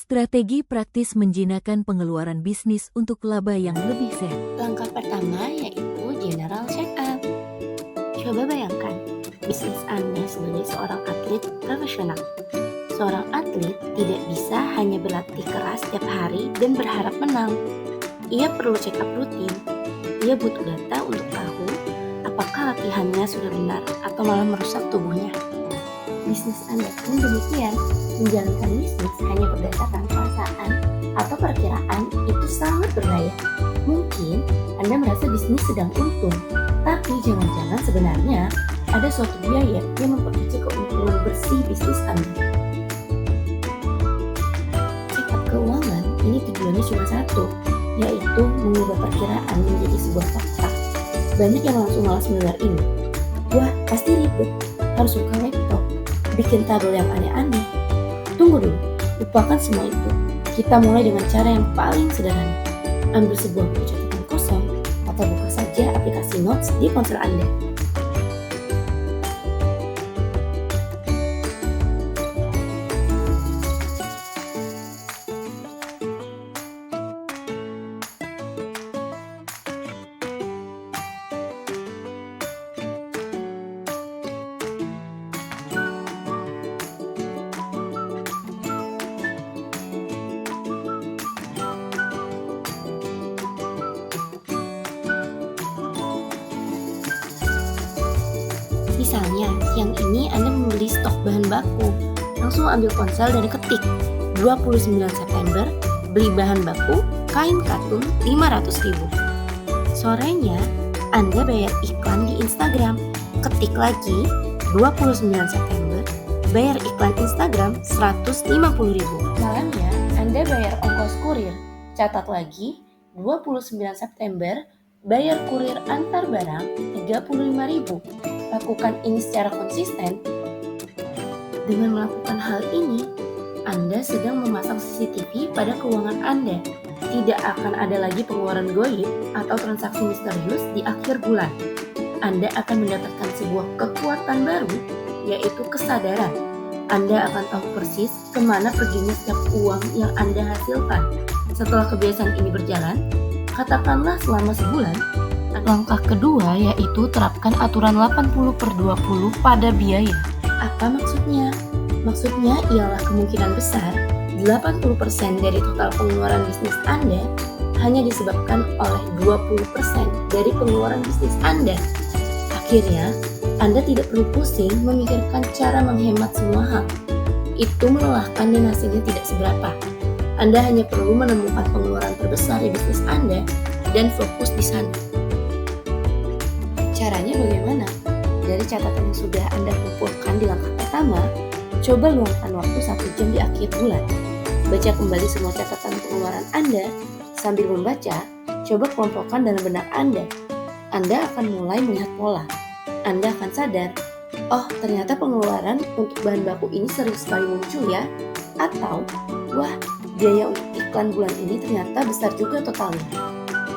Strategi praktis menjinakkan pengeluaran bisnis untuk laba yang lebih sehat. Langkah pertama yaitu general check-up. Coba bayangkan, bisnis Anda sebagai seorang atlet profesional. Seorang atlet tidak bisa hanya berlatih keras setiap hari dan berharap menang. Ia perlu check-up rutin. Ia butuh data untuk tahu apakah latihannya sudah benar atau malah merusak tubuhnya. Bisnis Anda pun demikian. Menjalankan bisnis hanya berdasarkan perasaan atau perkiraan itu sangat berbahaya. Mungkin Anda merasa bisnis sedang untung, tapi jangan-jangan sebenarnya ada suatu biaya yang memperkecil keuntungan bersih bisnis Anda. Check-up keuangan ini tujuannya cuma satu, yaitu mengubah perkiraan menjadi sebuah fakta. Banyak yang langsung malas mendengar ini. Wah, pasti ribet, harus buka laptop, bikin tabel yang aneh-aneh. Tunggu dulu, lupakan semua itu. Kita mulai dengan cara yang paling sederhana. Ambil sebuah buku catatan kosong atau buka saja aplikasi Notes di ponsel Anda. Misalnya, siang ini Anda membeli stok bahan baku. Langsung ambil ponsel dan ketik 29 September, beli bahan baku, kain katun 500.000. Sorenya, Anda bayar iklan di Instagram. Ketik lagi 29 September, bayar iklan Instagram 150.000. Malamnya, Anda bayar ongkos kurir. Catat lagi 29 September, bayar kurir antar barang 35.000. Lakukan ini secara konsisten. Dengan melakukan hal ini, Anda sedang memasang CCTV pada keuangan Anda. Tidak akan ada lagi pengeluaran goib atau transaksi misterius di akhir bulan. Anda akan mendapatkan sebuah kekuatan baru, yaitu kesadaran. Anda akan tahu persis kemana perginya setiap uang yang Anda hasilkan. Setelah kebiasaan ini berjalan, katakanlah selama sebulan, langkah kedua yaitu terapkan aturan 80/20 pada biaya. Apa maksudnya? Maksudnya ialah kemungkinan besar 80% dari total pengeluaran bisnis Anda hanya disebabkan oleh 20% dari pengeluaran bisnis Anda. Akhirnya, Anda tidak perlu pusing memikirkan cara menghemat semua hal. Itu melelahkan dan hasilnya tidak seberapa. Anda hanya perlu menemukan pengeluaran terbesar di bisnis Anda dan fokus di sana. Caranya bagaimana? Dari catatan yang sudah Anda kumpulkan di langkah pertama, coba luangkan waktu 1 jam di akhir bulan. Baca kembali semua catatan pengeluaran Anda. Sambil membaca, coba kelompokkan dalam benak Anda. Anda akan mulai melihat pola. Anda akan sadar, oh ternyata pengeluaran untuk bahan baku ini sering sekali muncul ya. Atau, wah biaya untuk iklan bulan ini ternyata besar juga totalnya.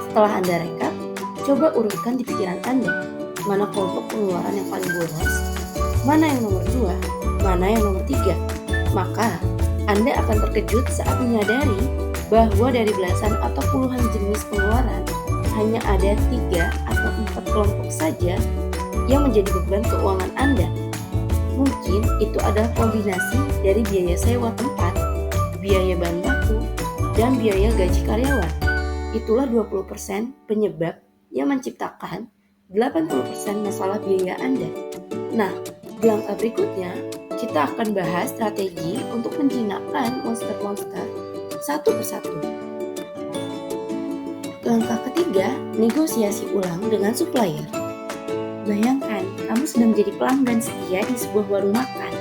Setelah Anda rekap, coba urutkan di pikiran Anda, mana kelompok pengeluaran yang paling boros, mana yang nomor 2, mana yang nomor 3. Maka, Anda akan terkejut saat menyadari bahwa dari belasan atau puluhan jenis pengeluaran, hanya ada 3 atau 4 kelompok saja yang menjadi beban keuangan Anda. Mungkin itu adalah kombinasi dari biaya sewa tempat, biaya bahan baku, dan biaya gaji karyawan. Itulah 20% penyebab yang menciptakan 80% masalah biaya Anda. Nah, di langkah berikutnya, kita akan bahas strategi untuk menjinakkan monster-monster satu persatu. Langkah ketiga, negosiasi ulang dengan supplier. Bayangkan, kamu sedang menjadi pelanggan setia di sebuah warung makan.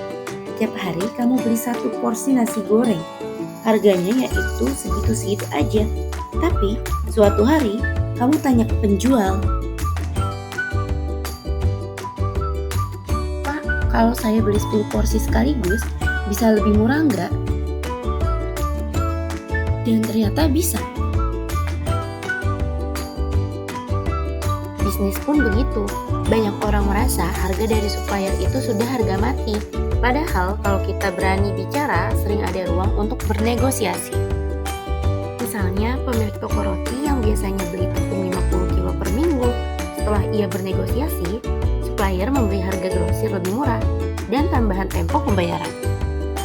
Tiap hari kamu beli 1 porsi nasi goreng. Harganya yaitu segitu-segitu aja. Tapi, suatu hari, kamu tanya ke penjual, "Pak, kalau saya beli 10 porsi sekaligus, bisa lebih murah nggak?" Dan ternyata bisa. Bisnis pun begitu. Banyak orang merasa harga dari supplier itu sudah harga mati. Padahal kalau kita berani bicara, sering ada ruang untuk bernegosiasi. Misalnya pemilik toko roti yang biasanya beli tepung 50 kilo per minggu, setelah ia bernegosiasi, supplier memberi harga grosir lebih murah dan tambahan tempo pembayaran.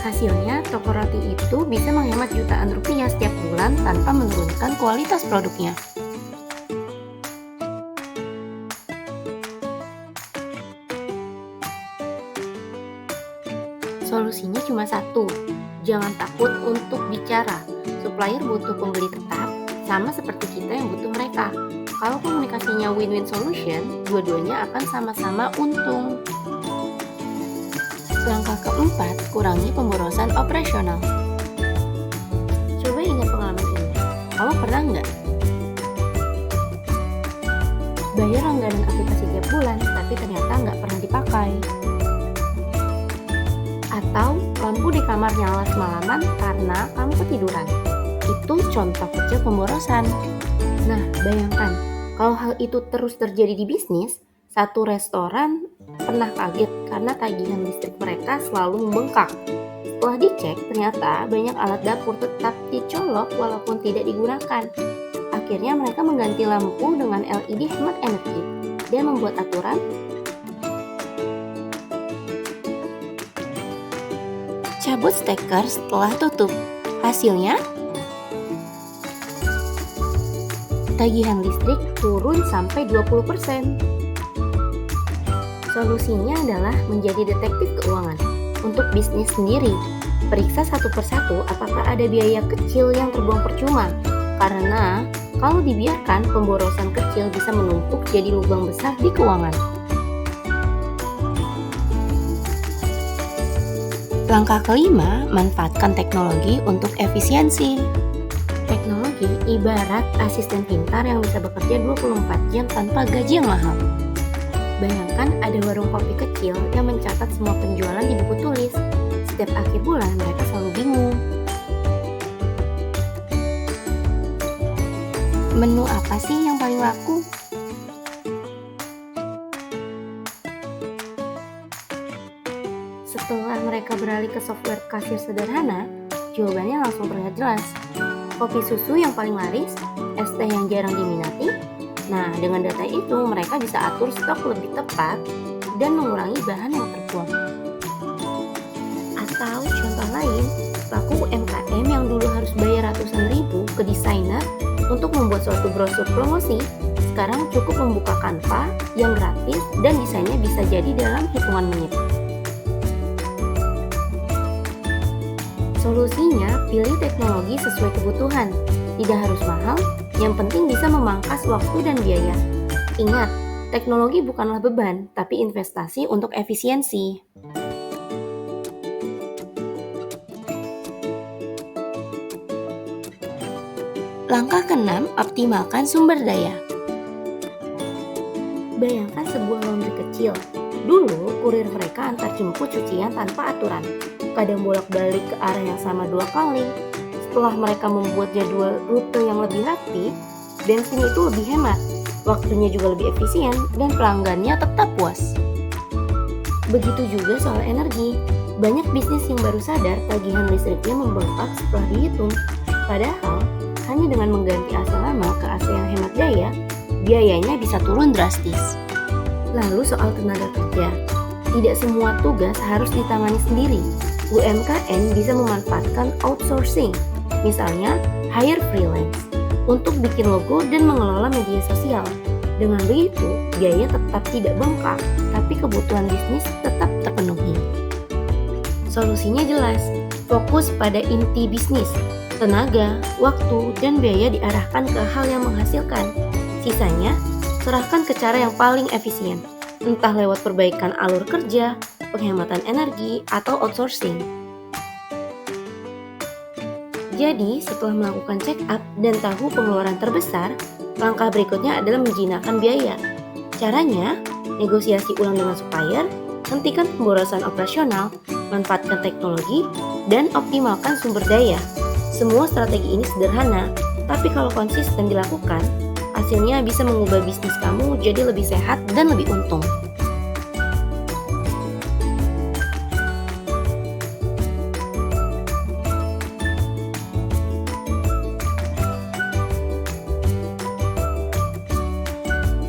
Hasilnya, toko roti itu bisa menghemat jutaan rupiah setiap bulan tanpa menurunkan kualitas produknya. Solusinya cuma satu, jangan takut untuk bicara. Supplier butuh pembeli tetap, sama seperti kita yang butuh mereka. Kalau komunikasinya win-win solution, dua-duanya akan sama-sama untung. Langkah keempat, kurangi pemborosan operasional. Coba ingat pengalaman ini. Kamu pernah nggak bayar langganan aplikasi tiap bulan, tapi ternyata nggak pernah dipakai? Atau lampu di kamar nyala semalaman karena kamu ketiduran? Itu contoh kecil pemborosan. Nah, bayangkan kalau hal itu terus terjadi di bisnis. Satu restoran pernah kaget karena tagihan listrik mereka selalu membengkak. Setelah dicek, ternyata banyak alat dapur tetap dicolok walaupun tidak digunakan. Akhirnya mereka mengganti lampu dengan LED hemat energi dan membuat aturan cabut steker setelah tutup. Hasilnya, tagihan listrik turun sampai 20%. Solusinya adalah menjadi detektif keuangan. Untuk bisnis sendiri, periksa satu persatu apakah ada biaya kecil yang terbuang percuma. Karena kalau dibiarkan, pemborosan kecil bisa menumpuk jadi lubang besar di keuangan. Langkah kelima, manfaatkan teknologi untuk efisiensi. Teknologi ibarat asisten pintar yang bisa bekerja 24 jam tanpa gaji yang mahal. Bayangkan ada warung kopi kecil yang mencatat semua penjualan di buku tulis. Setiap akhir bulan mereka selalu bingung. Menu apa sih yang paling laku? Setelah mereka beralih ke software kasir sederhana, jawabannya langsung terlihat jelas. Kopi susu yang paling laris, es teh yang jarang diminati. Nah, dengan data itu mereka bisa atur stok lebih tepat dan mengurangi bahan yang terbuang. Atau contoh lain, pelaku UMKM yang dulu harus bayar ratusan ribu ke desainer untuk membuat suatu brosur promosi, sekarang cukup membuka Canva yang gratis dan desainnya bisa jadi dalam hitungan menit. Solusinya, pilih teknologi sesuai kebutuhan. Tidak harus mahal, yang penting bisa memangkas waktu dan biaya. Ingat, teknologi bukanlah beban, tapi investasi untuk efisiensi. Langkah keenam, optimalkan sumber daya. Bayangkan sebuah laundry kecil. Dulu, kurir mereka antar jemput cucian tanpa aturan. Kadang bolak-balik ke arah yang sama 2 kali. Setelah mereka membuat jadwal rute yang lebih rapi, bensin itu lebih hemat, waktunya juga lebih efisien, dan pelanggannya tetap puas. Begitu juga soal energi. Banyak bisnis yang baru sadar tagihan listriknya membengkak setelah dihitung. Padahal, hanya dengan mengganti AC lama ke AC yang hemat daya, biayanya bisa turun drastis. Lalu soal tenaga kerja. Tidak semua tugas harus ditangani sendiri. UMKM bisa memanfaatkan outsourcing, misalnya hire freelance, untuk bikin logo dan mengelola media sosial. Dengan begitu, biaya tetap tidak bengkak, tapi kebutuhan bisnis tetap terpenuhi. Solusinya jelas, fokus pada inti bisnis. Tenaga, waktu, dan biaya diarahkan ke hal yang menghasilkan. Sisanya, serahkan ke cara yang paling efisien, entah lewat perbaikan alur kerja, penghematan energi, atau outsourcing. Jadi, setelah melakukan check up dan tahu pengeluaran terbesar, langkah berikutnya adalah menjinakkan biaya. Caranya, negosiasi ulang dengan supplier, hentikan pemborosan operasional, manfaatkan teknologi, dan optimalkan sumber daya. Semua strategi ini sederhana, tapi kalau konsisten dilakukan, hasilnya bisa mengubah bisnis kamu jadi lebih sehat dan lebih untung.